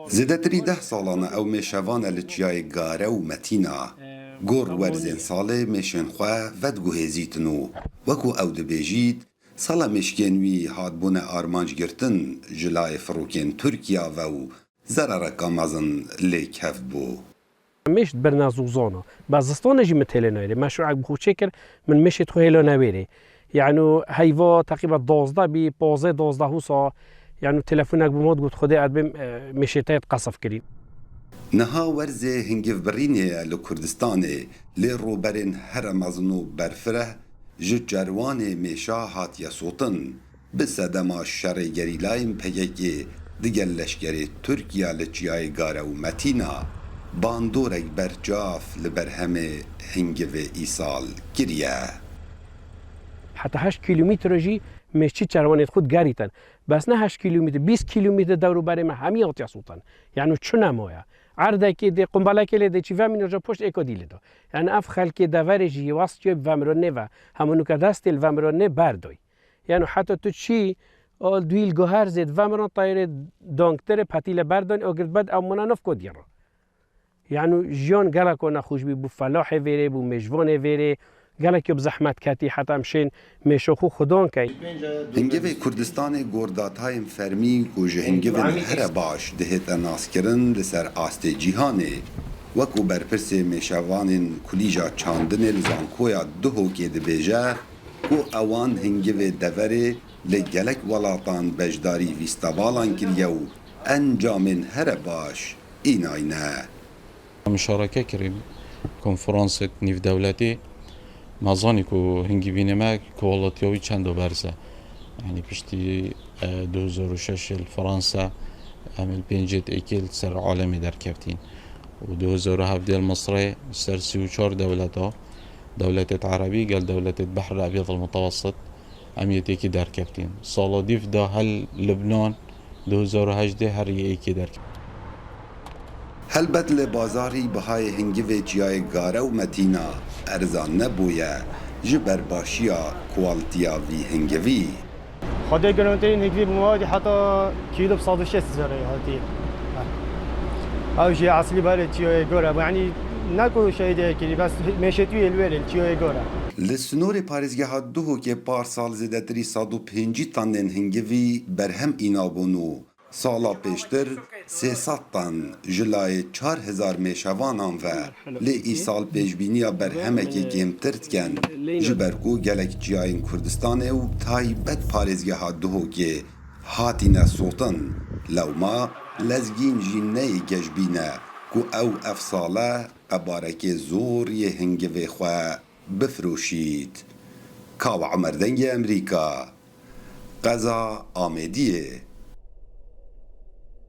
زیدتری 10 سالانه او میشوانه لچیای گاره و متینا گور ورزین ساله میشن خواه ودگو هزیتنو وکو او دبیجید سالا مشکنوی هادبون آرمانج گرتن جلای فروکین ترکیا و زرارکا مازن لیک هف بو. مشت برنازوزانا بازستان جی متهله نایره مشروع بخوچه کر من مشت خویلا نویره یعنی هیوا تقریبا 12 بی 12 هوسا یعنی تلفنک بمود گفت خدا ادبم مشتایت قصف کردیم نها ورزه هنگف برینه لکردستانه لی روبرین هر مزنو برفره جو جروان میشا هاتیا سوتن بسدما شر گریلایم پیگی دیگر لشکری ترکیا لچیای گاره و متینا باندورک برجاف لبرهمه هنگف ایسال گریه حتی 8 کیلومتر جی مشتی چروانیت خود گریتن بس نه 8 کیلومتر 20 کیلومتر دور برای ما همی آتیا سوتن یعنی چه نمایا عرضه که ده قنبله کلی ده چی وامین اونجا پشت اکادیله دو یعنی اف خلک داوری واسطی وامرانه و همونو که دست وامرانه بردای یعنی حتی تو چی آل دویل گوهر زد وامران طایر دانکتر پتیل بردان اگرد بعد امونا نف کدیرا یعنی جیان گله کنه خوش بی بو فلاح ویره بو مجوان ویره گله که بزحمت کتی حتی همشین میشخو خدان کی هنگوی کردستان گرداتایم فرمی و جه هنگوی هر باش دهت ناسکرن لسر آست جیهانه وکو برپرس میشوان کلیجا چاندن لزانکویا دهو که دبیجه کو اوان هنگوی دوره لگلک ولاتان بجداری ویستابالان کریو انجامن هر باش این آینه مشاركة كريم کنفرانس نیو دولتی مازانی کو هنگی بینما کوالاتیوی چند دو برزه یعنی پشتی 2006 فرانسا عمل بینجت اکیل سر عالمی در کفتین و 2017 مصر سر 34 دولتا دولة عربي قال دولة البحر الأبيض المتوسط عميتي در كفتين صالاديف دا هل لبنان 2018 هر يكي در كفتين هل بدل بازاری بهای هنگوی جیای گاره و متینا ارزان نبویه جبر باشیا کوالتیا وی هنگوی خدا گرانترین هنگوی بموادی حتی کیلو بصاد 6 زره هاتی او جی اصلی بله جیای گاره یعنی نکو شایده کلی بس میشتوی الویل جیای گاره لسنور پارزگه ها دوهو که پار سال زدتری 150 تنن هنگوی برهم اینابونو سالا پیشتر 300 تن جلای 4000 میشوانان و لی ای سال پیشبینی برهمه که گیمترد کن جبرگو گلک جیاین کردستانه و تایبت پارزگه ها دوهو که هاتینه سوتن لوما لزگین جینه گجبینه که او افساله قبارک زور یه هنگوی خواه بفروشید کاو عمردنگ امریکا قضا آمدیه